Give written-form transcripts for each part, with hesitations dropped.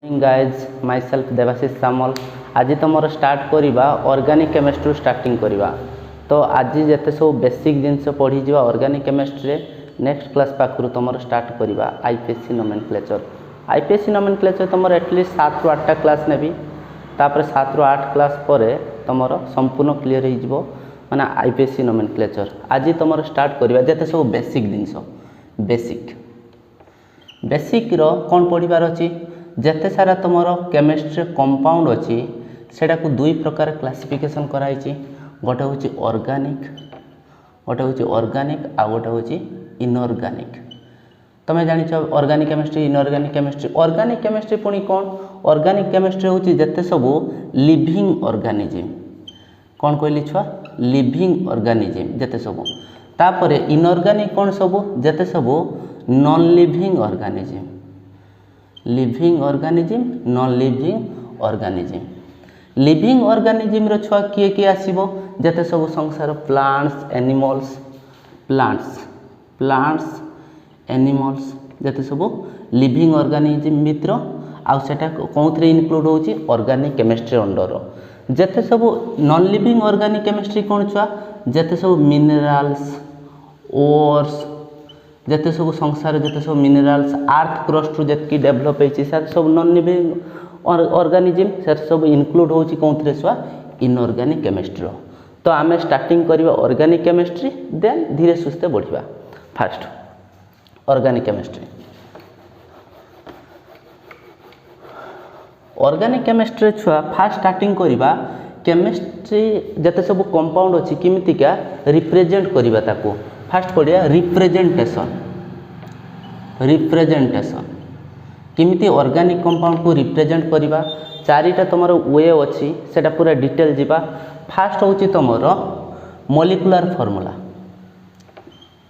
Guys my self Debashish सामल आज तुम start करवा ऑर्गेनिक केमिस्ट्री स्टार्टिंग करवा। तो आज जिते सब बेसिक जिनस पढ़ी जा ऑर्गेनिक केमिस्ट्री नेक्स्ट क्लास पाखु तुम स्टार्ट करवा आईपीएससी नोमेनक्लेचर। आईपीएससी नोमेनक्लेचर तुम एटलिस्ट 7 ରୁ 8टा क्लास नेबी तापर 7 ରୁ 8 क्लास पर तुम संपूर्ण क्लीयर हो माने आईपीएससी नोमेनक्लेचर। आज तुम स्टार्ट करवा जिते सब बेसिक जिनस बेसिक रो कौन पढ़ार अच्छी जेते सारा तुम केमिस्ट्री कंपाउंड अच्छी सेटा को दुई प्रकार क्लासिफिकेशन कराई। गोटे हूँ ऑर्गेनिक आ गोटे हूँ इनऑर्गेनिक। तुम्हें जानिछ organic chemistry inorganic chemistry. Organic chemistry पुणी कौन? ऑर्गेनिक केमिस्ट्री हूँ जेते सबू लिविंग ऑर्गेनिज्म। कौन कहली छुआ? लिविंग ऑर्गेनिज्म जेते सबू। तापर इनऑर्गेनिक कौन सबू? जेते सबू non living organism. Living organism non living organism. Living organism रो छुआ किए किए आसीबो? जेते सब संसार प्लांट्स एनिमल्स एनिमल्स जेते सब लिविंग ऑर्गेनिज्म भितर आ सेटा कोथरे इनक्लूड होची ऑर्गेनिक केमिस्ट्री अंडर। जेते सब नॉन लिविंग ऑर्गेनिक केमिस्ट्री कौन छुआ? जेते सब मिनरल्स ओर्स जेते सब संसार जेते सब मिनरल्स आर्थ क्रस्ट रु जेतकी डेवलप होती सब नॉन लिविंग ऑर्गेनिज्म से सब इनक्लूड होची कोथरे छुआ इनऑर्गेनिक केमिस्ट्री। तो आम स्टार्टिंग करवा ऑर्गेनिक केमिस्ट्री देन धीरे सुस्थे बढ़िया। Fast organic chemistry. Organic chemistry छुआ फास्ट स्टार्टिंग करवा केमिस्ट्री जेते सब कंपाउंड अच्छी किमितिका रिप्रेजेंट करवा ताको। फास्ट पढ़िया रिप्रेजेंटेशन किमिति ऑर्गेनिक कंपाउंड को रिप्रेजेंट करवा। चारिटा तुम वे अच्छी सेटा पूरा डिटेल जीवा। फास्ट हूँ तुम मॉलिक्यूलर फॉर्मूला।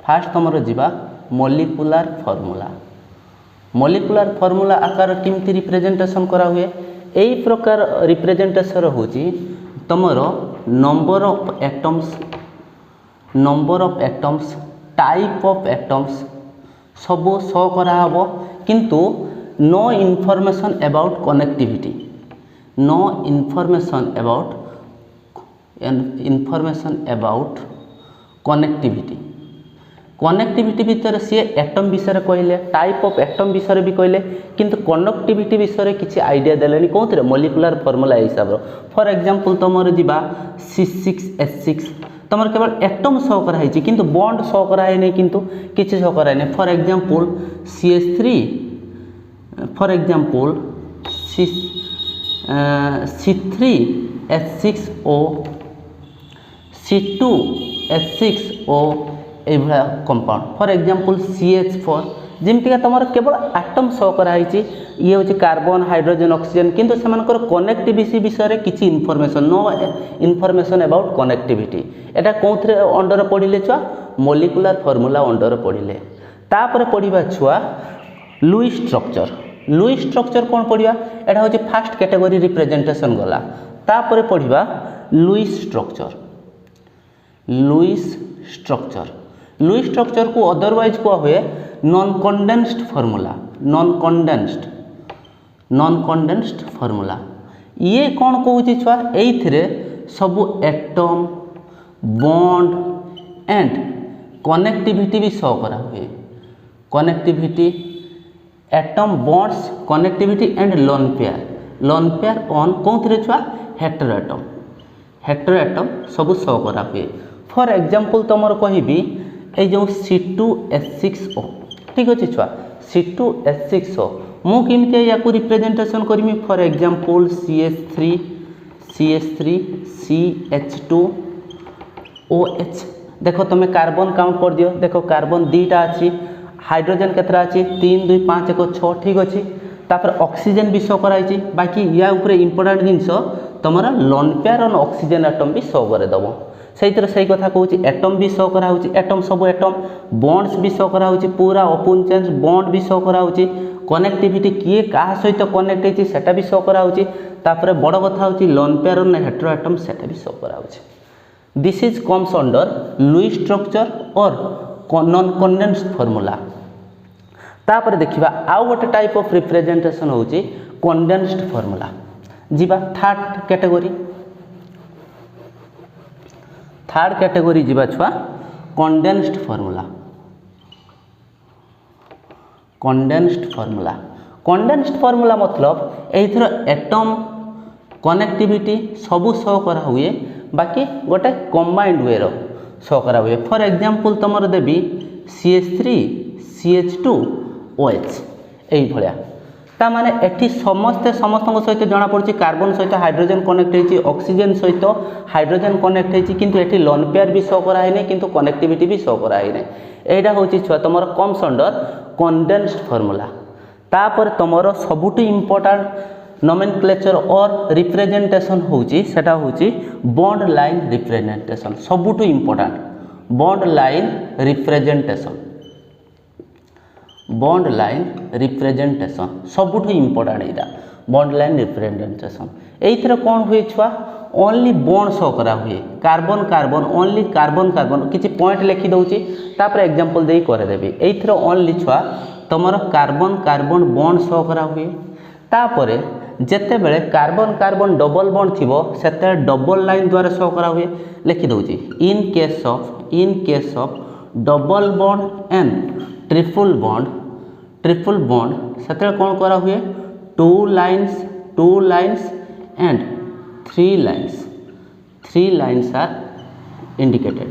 फास्ट तुम जीवा मॉलिक्यूलर फॉर्मूला। मॉलिक्यूलर फॉर्मूला आकार किमिति रिप्रेजेंटेशन करा हुए यही प्रकार रिप्रेजेंटेशन हूँ तुम number of atoms type of atoms सब शो कराब किंतु no information about connectivity. No information about connectivity. Connectivity भितर सी एटम विषय कहले टाइप ऑफ एटम विषय भी कहले किंतु कनेक्टिविटी विषय किसी आइडिया देले कौन मॉलिक्यूलर फॉर्मूला हिसाब। फॉर एग्जांपल तुम जीवा C6H6 तुम केवल एटम शो कराई किंतु बॉन्ड शो कराए नहीं किंतु किसी शो कराए नहीं। For example CH3 for example C3H6O C2H6O एभला कंपाउंड। फॉर एग्जांपल CH4 जमीका तुम केवल एटम शो कराई ये हूँ कार्बन हाइड्रोजन ऑक्सीजन किंतु सेमानकर कनेक्टिविटी विषय किसी information no information about connectivity. एटा कौन अंडर पढ़िले छुआ? मॉलिक्यूलर फॉर्मूला अंडर पढ़िले। तापर पढ़िबा छुआ लुईस स्ट्रक्चर। लुईस स्ट्रक्चर कौन पढ़िबा? एटा हूँ फास्ट कैटेगरी रिप्रेजेंटेशन गला। तापर पढ़िबा Lewis structure. Lewis structure Lewis structure को अदरवाइज कह हुए non condensed formula. Non condensed formula ये कौन कहूँ छुआ? एइथिरे सब एटम बॉन्ड एंड कनेक्टिविटी भी शो करा हुए। Connectivity atom bonds connectivity and lone pair on कौन छुआ? हेटेरो एटम सब शो करा हुए। फॉर एग्जांपल तुम कहबी ये जो C2H6O ठीक अच्छे छुआ C2H6O मु केमती या representation Karmi. For example CH3 CH2OH देखो तुम कार्बन काउंट कर दियो। देखो कार्बन 2टा अच्छी हाइड्रोजन केतरा अच्छी 3 2 5 1 6 ठीक अच्छे। तापर ऑक्सीजन भी शो कराई बाकी या ऊपर इंपोर्टेंट जिनस तुम loan pair on oxygen atom भी शो करदेव। से कथा कहूँ एटम भी शो कराऊँ एटम सब एटम बॉन्ड्स भी शो कराऊँ पूरा ओपन चेंज बॉन्ड भी शो कराऊँ कनेक्टिविटी किए क्या सहित कनेक्ट होती सेटा भी शो कराऊँ। तापर बड़ कथा हूँ lone pair on hetero atom सेटा भी शो कराऊँ। This is comes under Lewis structure और नॉन कंडेंस्ड फॉर्मूला। तापर देखिबा आउ गोटे टाइप ऑफ रिप्रेजेंटेशन होची कंडेंस्ड फार्मूला। जीवा थर्ड कैटेगरी जीवा छुआ कंडेंस्ड फार्मूला। कंडेंस्ड फार्मूला मतलब एथर एटम कनेक्टिविटी सबू शो करा हुए बाकी गोटे कंबाइंड वे रो शो करा हुए। फॉर एग्जांपल तुमर देबी CH3 CH2 OH एई भलिया ता माने एठी समस्त सहित जना पड़छि कार्बन सहित हाइड्रोजन कनेक्ट हेछि ऑक्सीजन सहित हाइड्रोजन कनेक्ट हेछि किंतु एठी लोन पेयर भी शो करा हैने किंतु कनेक्टिविटी भी शो करा हैने। एटा होछि छुआ तुमर कम्स अंडर कंडेंस्ड फार्मूला। तापर तुमर सबुटु इंपोर्टेंट नोमेनक्लेचर और रिप्रेजेंटेशन होची सेटा होची बॉन्ड लाइन रिप्रेजेंटेशन। सबुटु इंपोर्टेंट बॉन्ड लाइन रिप्रेजेंटेशन सबुठु इंपोर्टेंट एटा बॉन्ड लाइन रिप्रेजेंटेशन। एइथरे कोन हुए छुआ ओनली बॉन्ड शो करा हुए carbon carbon only carbon carbon किछि पॉइंट लिखि दउची तापर एग्जांपल देई करे देबी। एइथरे ओनली छुआ तमरो कार्बन कार्बन बॉन्ड शो करा हुए। तापरे जेते बेले कार्बन कार्बन डबल बॉन्ड थिबो सेते डबल लाइन द्वारा शो करा हुए लिखि दउची in case of double bond and triple bond सेते कोन करा हुए two lines and three lines are indicated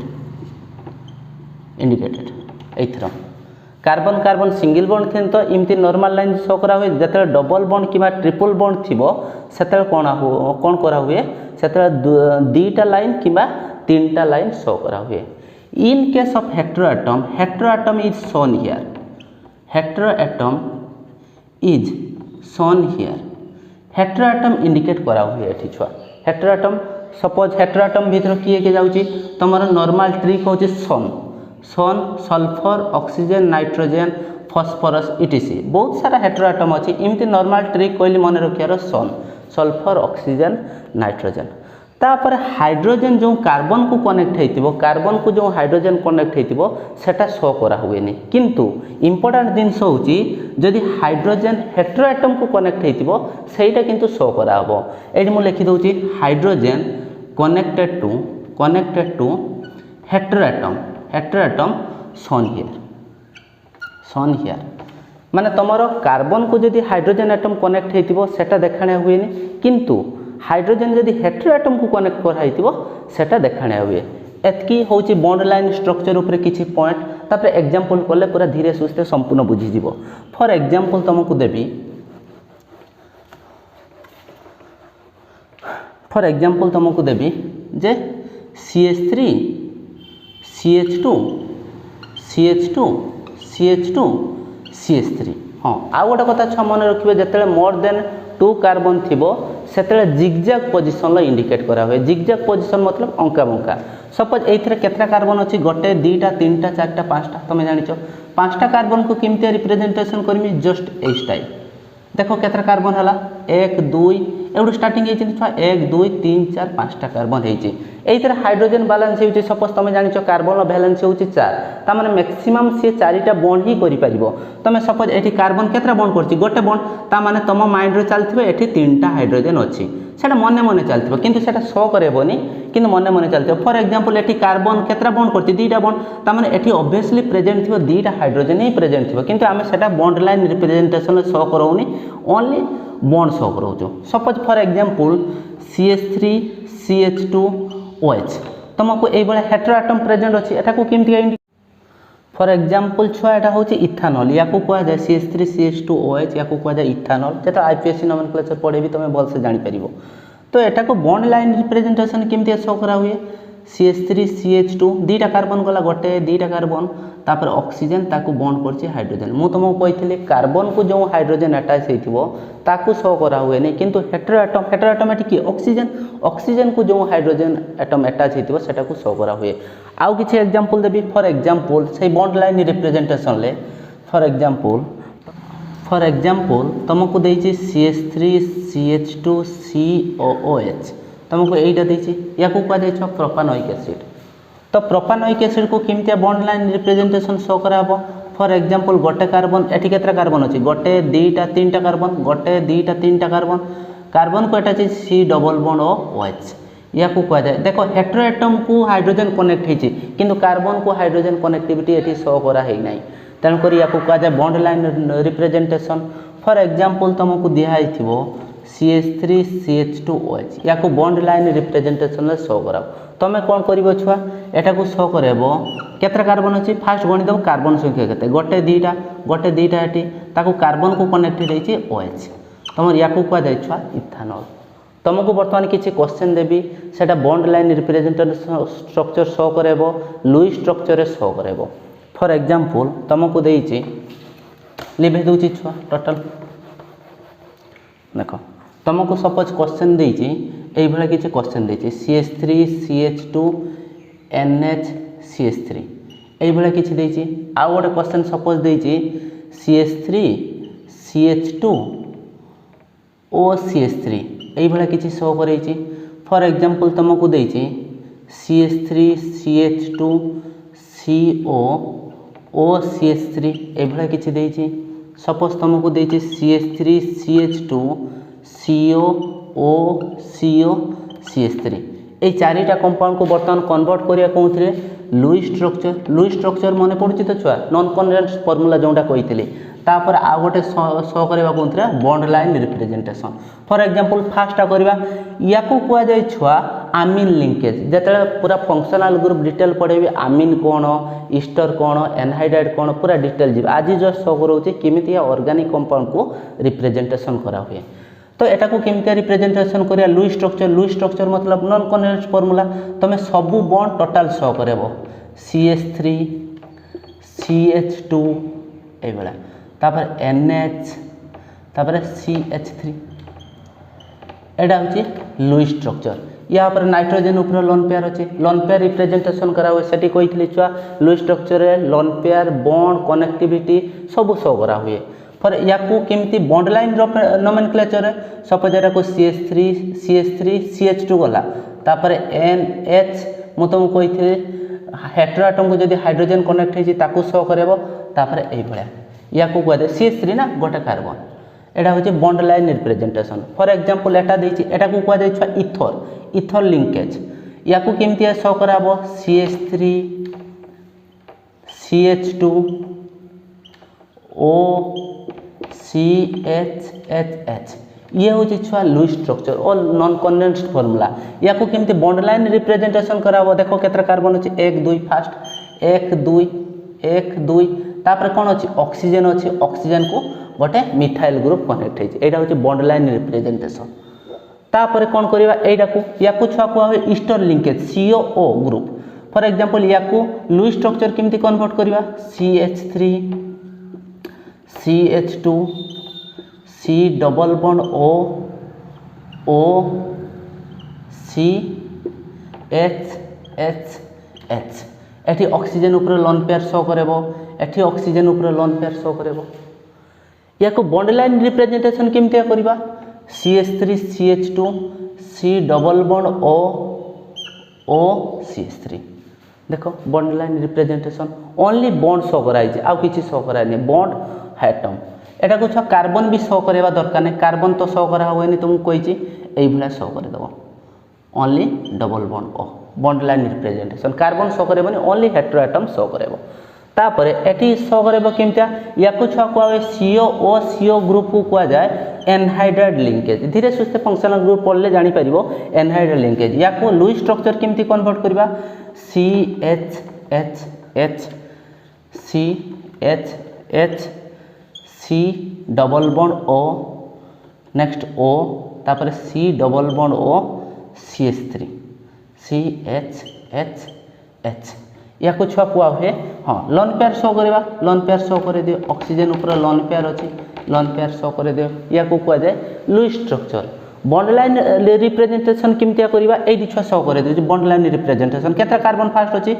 एथर कार्बन कार्बन सिंगल बॉन्ड थे तो इमती नॉर्मल लाइन शो करा हुए जते डबल बॉन्ड किबा ट्रिपल बॉन्ड थिबो सेते कोन करा हुए सेते दुईटा लाइन किबा तीनटा लाइन शो करा हुए। इन case of heteroatom is shown here heteroatom indicate करा हुए एठी छुआ हेटेरोएटम सपोज हेटेरोएटम भीतर किए के जाउची तमरो नॉर्मल ट्रिक होची son sulphur oxygen nitrogen phosphorus ETC बहुत सारा हेटेरोएटम अछि इमती नॉर्मल ट्रिक कहली मन रखियार सन सल्फर ऑक्सीजन नाइट्रोजन। तापर हाइड्रोजन जो कार्बन को कनेक्ट हेतिबो कार्बन को जो हाइड्रोजन कनेक्ट हेतिबो सेटा शो करा हुए नहीं किंतु इंपोर्टेंट जिनस होची जदि हाइड्रोजन हेटेरोएटम को कनेक्ट हेतिबो सेटा किंतु शो करा हबो। एडी मु लिखि दउची hydrogen connected to heteroatom shown here माने तमरो कार्बन को जदि हाइड्रोजन एटम कनेक्ट हेतिबो सेटा देखाणे हुए नहीं किंतु हाइड्रोजन जदि हेटेरोएटम को कनेक्ट कर हाइतिबो सेटा देखाणे हुए। एतकी होची बॉन्ड लाइन स्ट्रक्चर ऊपर किछि पॉइंट तापर एग्जांपल कोले पूरा धीरे सुस्ते संपूर्ण बुझी जिवो। फॉर एग्जांपल तुमको देबी जे CH3 CH2 CH3 हाँ आ गोटे कथा छ मन रखिबे जतले मोर देन 2 कार्बन थिबो सेतले जिगजैग पोजीशन ला इंडिकेट करा हुए। जिगजैग पोजीशन मतलब अंका बंका। सपोज एथरे केतरा कार्बन अछि गोटे दुईटा तीनटा चारटा पांचटा तमे जानिचो पांचटा कार्बन को केमते representation Karmi just a style देखो केतरा कार्बन हला 1 2 एवडू स्टार्टिंग हेछि छुआ 1 2 3 4 5टा कार्बन हेछि। एइथरे हाइड्रोजन बैलेंस हेछि सपोज तमे जानिचो कार्बन लो बैलेंस हेछि 4 ता माने मैक्सिमम से 4टा बॉन्ड ही करि परिबो। तमे सपोज एठी कार्बन केतरा बॉन्ड करछि गोटे बॉन्ड ता माने तम माइंड रे चलथिबो एठी 3टा हाइड्रोजन अछि सेटा मने चलथिबो किंतु सेटा शो करेबोनी किंतु मने चलथिबो। फॉर एग्जांपल एठी कार्बन केतरा बॉन्ड करछि 2टा बॉन्ड ता माने एठी ऑब्वियसली प्रेजेंट थिबो 2टा हाइड्रोजन ही प्रेजेंट थिबो किंतु आमे सेटा बॉन्ड लाइन रिप्रेजेंटेशन शो करौनी ओनली बॉन्ड शो करोचो। Suppose for example CH3 CH2 OH तुमको एई बळे हेटेरोएटम प्रेजेंट अछि एटा को केमति फॉर एग्जांपल छुआ एटा होची इथानॉल या को कहया जाय CH3 CH2 OH या को कहया जाय इथानॉल जेटा आईपीएससी नोमेनक्लेचर पढेबी तमे भल से जानि परिबो। तो एटा को बॉन्ड लाइन रिप्रेजेंटेशन केमति शो करा हुए CH3 CH2 दुईटा कार्बन गला गोटे दुईटा कार्बन तापर ऑक्सीजन ताकू बॉन्ड करछि हाइड्रोजन। मु तुमको कहिथिले कार्बन को जो हाइड्रोजन अटैच हेथिबो ताकू शो करा हुए नै किंतु हेटेरोएटम एटी की ऑक्सीजन को जो हाइड्रोजन एटम अटैच हेथिबो सेटा को शो करा हुए। आउ किछि एग्जांपल देबी फॉर एग्जांपल से बॉन्ड लाइन रिप्रेजेंटेशन ले फॉर एग्जांपल तुमको देछि CH3 CH2 COOH तुमको एटा देछि या को कहै छै प्रोपानोइक एसिड। तो प्रोपानोइक एसिड को केमतिया बॉन्ड लाइन रिप्रेजेंटेशन शो कराबो फॉर एग्जांपल गोटे कार्बन एटी केतरा कार्बन अछि गोटे दुईटा तीनटा कार्बन गोटे दुईटा तीनटा कार्बन कार्बन को एटा अछि C double bond O OH या को कह जाए देखो हेटेरोएटम को हाइड्रोजन कनेक्ट होइछि किंतु कार्बन को हाइड्रोजन कनेक्टिविटी एटी शो करा है नै तेणु करी या को कह जाए bond line representation for example तुमको दिया आइथिबो CH3 CH2OH या को बॉन्ड लाइन रिप्रेजेंटेशन रे शो कराओ तमे कोन करिवो छुआ एटा को शो करेबो केतरा कार्बन अछि फास्ट गणित दब कार्बन संख्या केते गोटे दुईटा एटी ताको कार्बन को कनेक्टेड होइछि OH तुम या को कह जाए छुआ इथानॉल तुमको बर्तमान किसी क्वेश्चन देवी सेटा bond line representation structure show करेबो लुईस स्ट्रक्चर रे शो करेबो फॉर एग्जांपल तुमको देइछि लिखे दूची छुआ टोटल देखो तुमको सपोज क्वेश्चन देइछि एई भला किसी question देइछि CH3 CH2 NH CH3 एई भला किसी देइछि आ गोटे question suppose देइछि CH3 CH2 OCH3 एई भला किसी शो करैछि फॉर एग्जांपल तुमको देइछि CH3 CH2 CO OCH3 एई भला किसी देइछि सपोज तुमको देइछि CH3 CH2 CO OCO CH3 ए चारिटा कंपाउंड को बर्तमान कन्वर्ट करिया कोउथरे लुईस स्ट्रक्चर मने पड़ुछि तो छुआ नॉन कन्वेंस फार्मूला जोंडा कहितली तापर आ गोटे शो करबा कोउथरे bond line representation for example फास्टा करबा याकू कुआ जाय छुआ आमीन लिंकेज जेतले पूरा फंक्शनल ग्रुप डिटेल पढेबी आमीन कोन ईस्टर कोन एनहाइड्राइड कोन पूरा डिटेल जिबा आज जो शो करोछि केमिति ऑर्गेनिक कंपाउंड को रिप्रेजेंटेशन करा हुए तो एटा को केमिति रिप्रेजेंटेशन करिया लुईस स्ट्रक्चर मतलब नॉन कन्वेंस फार्मूला तमे सबु बॉन्ड टोटल शो करेबो CH3 CH2 ए बला तापर NH तापर CH3 एडा होची लुईस स्ट्रक्चर या पर नाइट्रोजन ऊपर लोन पेयर अछि लोन पेयर रिप्रेजेंटेशन करा हुए सेठी कहितली छुआ लुईस स्ट्रक्चर रे लोन पेयर बॉन्ड कनेक्टिविटी सब शो करा हुए फॉर याकू केमिति बॉन्ड लाइन नोमेनक्लेचर रे सपोज एटा को CH3 CH2 गला तापर NH मु तुम कहिथे हेटेरोएटम को जदी हाइड्रोजन कनेक्ट हेछि ताकू शो करेबो तापर एई भला याकू कहदे CH3 ना गोटे कार्बन एटा होची bond line representation for example एटा देछि एटा को कहदे छ इथर लिंकेज याकू केमिति शो कराबो CH3 CH2 O CHHH ये होची छुआ लुईस स्ट्रक्चर और नॉन कन्वेंस फार्मूला याकू केमिति बॉन्ड लाइन रिप्रेजेंटेशन कराबो देखो केतरा कार्बन अछि 1 2 फास्ट 1 2 तापर कोन अछि ऑक्सीजन को गोटे मिथाइल ग्रुप कनेक्ट हेछि एटा होछि बॉन्ड लाइन रिप्रेजेंटेशन तापर कोन करिवा एटा को याकू छुआ को होय ester linkage COO group for example याकू लुईस स्ट्रक्चर केमिति कन्वर्ट करिवा CH3 CH2 C double bond O C H एठी ऑक्सीजन ऊपर लोन पेयर शो करेबो एठी ऑक्सीजन ऊपर लोन पेयर शो करेबो याको बॉन्ड लाइन रिप्रेजेंटेशन केमिति करबा CH3 CH2 C double bond O CH3 देखो bond line representation only bond show कराई आ किछि शो कराई नै बॉन्ड एटम एटा को छ कार्बन भी शो करेबा दरकार नै कार्बन तो शो करा होयनी तुमको कहिछि एई भला शो करे दबो only double bond O bond line representation carbon show करेबनी ओनली हेटेरोएटम शो करेबो तापर एटी शो करेबो केमता याकू छ को CO ग्रुप को कहा जाए एनहाइड्राइड लिंकेज धीरे सुस्ते फंक्शनल ग्रुप पढ़ले जानि परिबो एनहाइड्राइड लिंकेज याकू लुईस स्ट्रक्चर केमती कन्वर्ट करबा CH C double bond O next O तापर C double bond O CH3 CHH या कुछ कुआ हुए हाँ लोन पेयर शो करवा लोन पेयर शो कर दियो ऑक्सीजन ऊपर लोन पेयर अच्छी लोन पेयर शो कर दियो या को कुआ जाए Lewis structure bond line representation केमतिया करवा एडी छ शो कर दियो bond line representation केता carbon fast अछि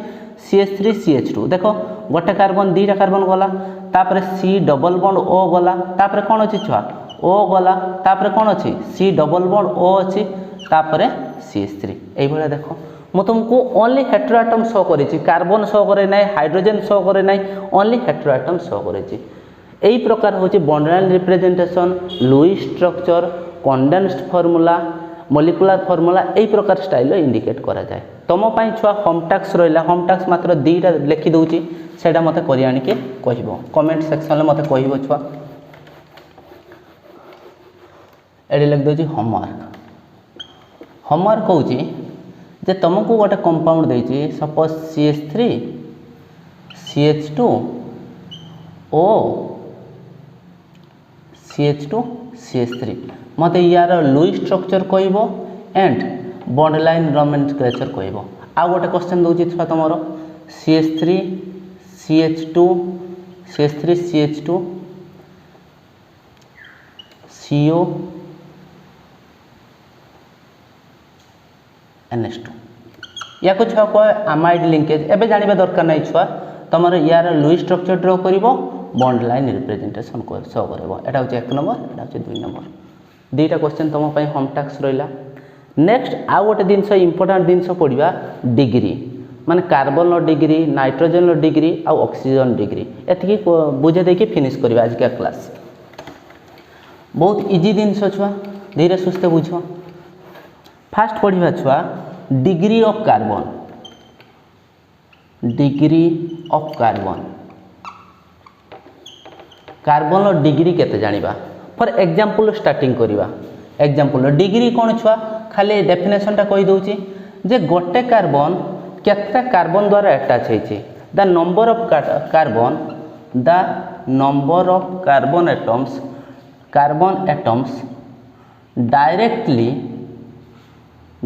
CH3 CH2 देखो गोटे कार्बन दीटा कार्बन गला तापर C डबल बॉन्ड O गला तापर कोन अछि छुआ O गला तापर कोन अछि C डबल बॉन्ड O अछि तापर CH3 एई भला देखो ମୁଁ तुमको ओनली हेटेरो आटम शो करेछि कार्बन शो करे नाही हाइड्रोजन शो करे नाही ओनली हेटेरो आटम शो करेछि एई प्रकार होछि bond line representation Lewis structure condensed formula molecular formula एई प्रकार स्टाइल इंडिकेट करा जाय तुम पई छुआ होम टास्क रहिला होम टास्क मात्र दीटा लिखि दउछि सेटा मते करि आनि के कहिबो कमेंट सेक्शन ले मते कहिबो छुआ एडी लिख दउछि होमवर्क होछि जे तुमको गोटे कंपाउंड देछि suppose CH3 CH2 O CH2 CH3 मते यार लुईस स्ट्रक्चर कहबो एंड बॉन्ड लाइन नोमेनक्लेचर कहबो आ गोटे क्वेश्चन दउछि छुआ तमरो CH3 CH2 CH3 CH2 CO NH2 या कुछ छुआ कह अमाइड लिंकेज एबे जानिबा दरकार नै छुआ तमरो यार लुईस स्ट्रक्चर ड्रा करिवो बॉन्ड लाइन रिप्रेजेंटेशन को शो करबो एटा होचे 1 नंबर एटा होचे 2 नंबर दीटा क्वेश्चन तुम पई होम टास्क रहिला नेक्स्ट आ गोटे जिनस इंपोर्टेंट जिनस पढ़िबा डिग्री माने कार्बन डिग्री नाइट्रोजन डिग्री आ ऑक्सीजन डिग्री एतकी बुझे देकी फिनिश करबा आज का क्लास बहुत इजी जिनस छुआ धीरे सुस्ते बुझो फास्ट पढ़िबा छुआ degree of carbon carbon degree केते जानिबा फॉर एग्जांपल स्टार्टिंग करिबा एग्जांपल डिग्री कोन छुआ खाली डेफिनेशन टा कहि दउची जे गोटे कार्बन केतटा कार्बन द्वारा अटैच होइछि the number of carbon atoms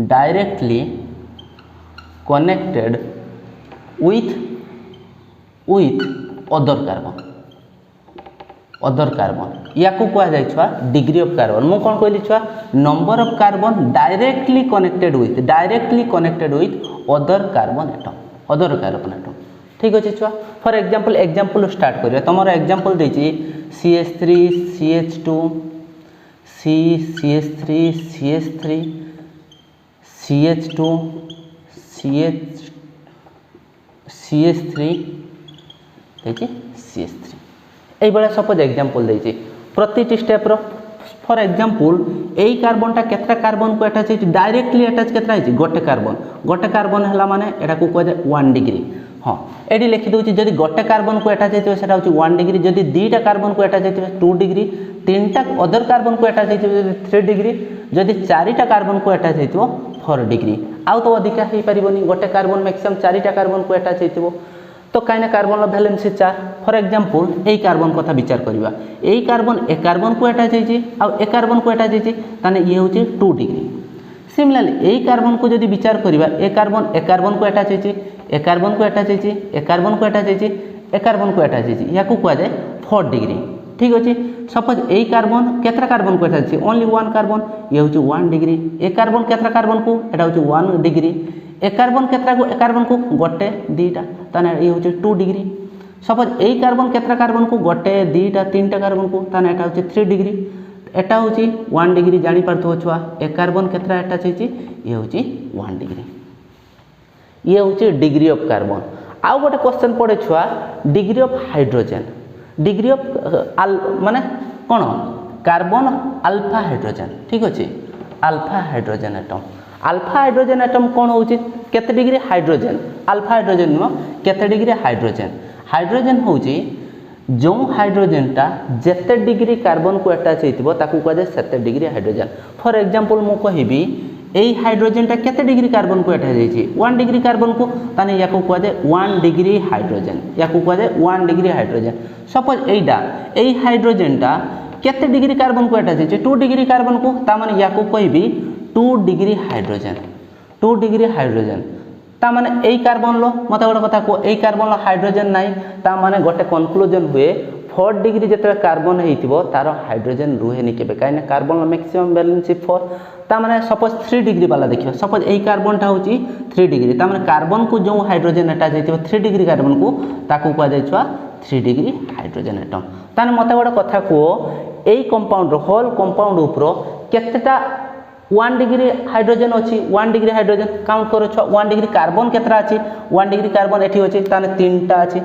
directly connected with other carbon या को कहा जाय छुआ डिग्री ऑफ कार्बन मु कोन कहली छुआ number of carbon directly connected with other carbon atom ठीक अछि छुआ फॉर एग्जांपल स्टार्ट करिया तमरो एग्जांपल देछि CH3 CH2 CH3 CH3 CH2 CH3 देखिए CH3 এই বড় सपोज एग्जांपल देछि प्रति स्टेप रो फॉर एग्जांपल एई कार्बनटा केतरा कार्बन को अटैच है डायरेक्टली अटैच केतरा है गोटे कार्बन हला माने एटा को कह जाय 1 डिग्री हां एडी लिखि दउछि जदी गोटे कार्बन को अटैच है सेटा होछि 1 डिग्री जदी दीटा कार्बन को अटैच है 2 डिग्री तीनटा अदर कार्बन को अटैच है 3 डिग्री जदी चारिटा कार्बन को अटैच है 4 डिग्री आउ तो अधिका हे परिबोनी गोटे कार्बन मैक्सिमम चारिटा कार्बन को अटैच हेतिबो तो काइना कार्बन लो वैलेंसी 4 फॉर एग्जांपल एई कार्बन कथा विचार करबा एई कार्बन ए कार्बन को अटैच हेछि आ ए कार्बन को अटैच हेछि ताने ये होछि 2 डिग्री सिमिलरली एई कार्बन को जदी विचार करबा ए कार्बन को अटैच हेछि ए कार्बन को अटैच हेछि ए कार्बन को अटैच हेछि ए कार्बन को अटैच हेछि या को कहै जाय 4 डिग्री ठीक अछि सपोज एई कार्बन केतरा कार्बन को अटैच छै ओनली 1 कार्बन ये होछि 1 डिग्री ए कार्बन केतरा कार्बन को एटा होछि 1 डिग्री ए कार्बन केतरा को ए कार्बन को गोटे दीटा ताने ये होछि 2 डिग्री सपोज एई कार्बन केतरा कार्बन को गोटे दीटा तीनटा कार्बन को ताने एटा होछि 3 डिग्री एटा होछि 1 डिग्री जानि परतो छुआ ए कार्बन केतरा अटैच हेछि ये होछि 1 डिग्री ये होछि डिग्री ऑफ कार्बन आउ गोटे क्वेश्चन पड़े छुआ degree of hydrogen degree of माने कोन कार्बन अल्फा हाइड्रोजन ठीक अछि अल्फा हाइड्रोजन एटम कोन होछि केते डिग्री हाइड्रोजन अल्फा हाइड्रोजन नो केते डिग्री हाइड्रोजन होछि जो हाइड्रोजनटा जेते डिग्री कार्बन को अटैच हेतिबो ताकू कह जाय सेते डिग्री हाइड्रोजन फॉर एग्जांपल मु कहिबी एई हाइड्रोजनटा केते डिग्री कार्बन को अटैच हेछि 1 डिग्री कार्बन को ताने याको कह जाय 1 डिग्री हाइड्रोजन याको कह जाय 1 डिग्री हाइड्रोजन सपोज एई हाइड्रोजनटा केते डिग्री कार्बन को अटैच हेछि 2 डिग्री कार्बन को ता माने याको कहबी 2 डिग्री हाइड्रोजन ता माने एई कार्बन लो मते गोटे कथा को एई कार्बन लो हाइड्रोजन नाही ता माने गोटे कंक्लूजन हुए 4 डिग्री जेते कार्बन हेतिबो तारो हाइड्रोजन रुहेनी केबे काइना कार्बन लो मैक्सिमम वैलेंसी 4 ता माने सपोज 3 डिग्री वाला देखियो सपोज एई कार्बन टा होची 3 डिग्री ता माने कार्बन को जो हाइड्रोजन अटैच हेतिबो 3 डिग्री कार्बन को ताकू कह जाय छुआ 3 डिग्री हाइड्रोजन एटम ताने मते गोटे कथा को एई कंपाउंड होल कंपाउंड ऊपर केतेटा 1 डिग्री हाइड्रोजन अच्छी 1 डिग्री हाइड्रोजन काउंट करो 1 डिग्री कार्बन केतरा अच्छी 1 डिग्री कार्बन एठी अच्छी ताने 3टा अच्छी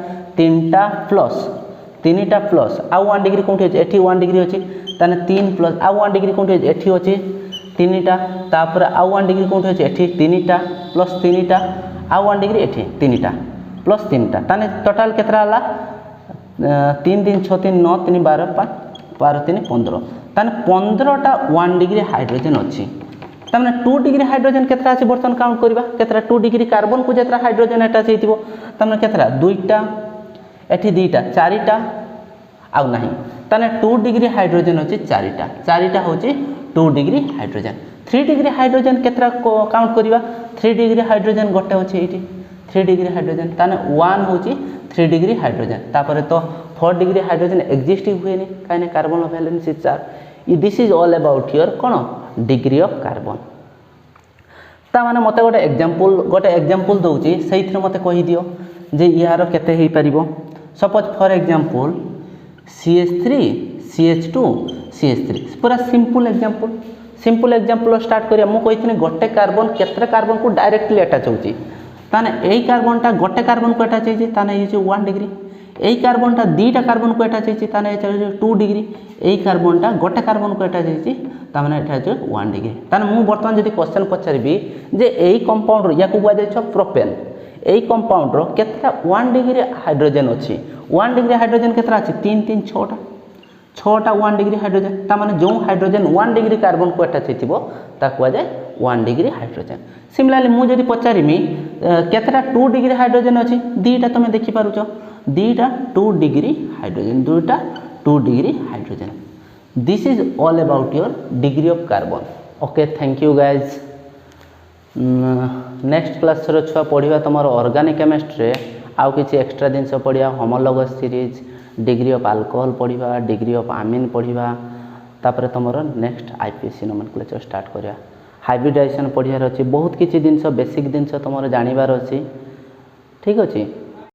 3टा प्लस आउ 1 डिग्री कोठी अछि एठी 1 डिग्री अछि ताने 3 प्लस आउ 1 डिग्री कोठी अछि एठी अछि 3टा तापर आउ 1 डिग्री कोठी अछि एठी 3टा प्लस 3टा आउ 1 डिग्री एठी 3टा प्लस 3टा ताने टोटल केतरा हला 3 3 6 3 9 3 12 5 12 3 15 ताने 15टा 1 डिग्री हाइड्रोजन अच्छी ताने 2 डिग्री हाइड्रोजन केतरा अछि बर्तन काउंट करबा केतरा 2 डिग्री कार्बन को जेतरा हाइड्रोजन अटैच हेतिबो ताने केतरा 2टा एठी 2टा 4टा आउ नाही ताने 2 डिग्री हाइड्रोजन अछि 4टा होछि 2 डिग्री हाइड्रोजन 3 डिग्री हाइड्रोजन केतरा काउंट करबा 3 डिग्री हाइड्रोजन गोटे अछि एठी 3 डिग्री हाइड्रोजन ताने 1 होछि 3 डिग्री हाइड्रोजन तापर तो 4 डिग्री हाइड्रोजन एक्जिस्ट हुए नहीं कहीं carbon valency 4 this is all about your कौन डिग्री ऑफ कार्बन ता माने मते गोटे एग्जांपल दउची सेइथरे मते कहि दियो जे यार केते हेई परिबो suppose for example CH3 CH2 CH3 पूरा सिंपल एग्जांपल स्टार्ट करिया मु कहितने गोटे कार्बन केतरे कार्बन को डायरेक्टली अटैच होची ताने एई कार्बनटा गोटे कार्बन को अटैच होची ताने ये 1 डिग्री एई कार्बनटा दीटा कार्बन को अटैच होची ताने ये 2 डिग्री एई कार्बनटा गोटे कार्बन को अटैच होची ताने अटैच 1 डिग्री ताने मु वर्तमान जदी क्वेश्चन पचारिबी जे एई कंपाउंड या को बुआ जाय छ प्रोपेन एई कंपाउंड रो केतरा 1 डिग्री हाइड्रोजन अछि 1 डिग्री हाइड्रोजन केतरा अछि 3 3 6टा 1 डिग्री हाइड्रोजन ता माने जो हाइड्रोजन 1 डिग्री कार्बन को अटैच हेतिबो ता को जाय 1 डिग्री हाइड्रोजन सिमिलरली मु जदी पचारिमी केतरा 2 डिग्री हाइड्रोजन अछि दीटा तमे देखि पारुछो दीटा 2 डिग्री हाइड्रोजन दुटा 2 degree hydrogen this is all about your degree of carbon okay thank you guys next class रो छुआ पढ़िबा तमर ऑर्गेनिक केमिस्ट्री आउ किछि एक्स्ट्रा जिनस पढ़िया homologous series degree of alcohol पढ़िबा डिग्री ऑफ अमीन पढ़िबा तापर तमर नेक्स्ट आईपीसी नोमेनक्लेचर स्टार्ट करिया हाइब्रिडाइजेशन पढ़ियार अछि बहुत किछि जिनस बेसिक जिनस तमर जानिबार अछि ठीक अछि।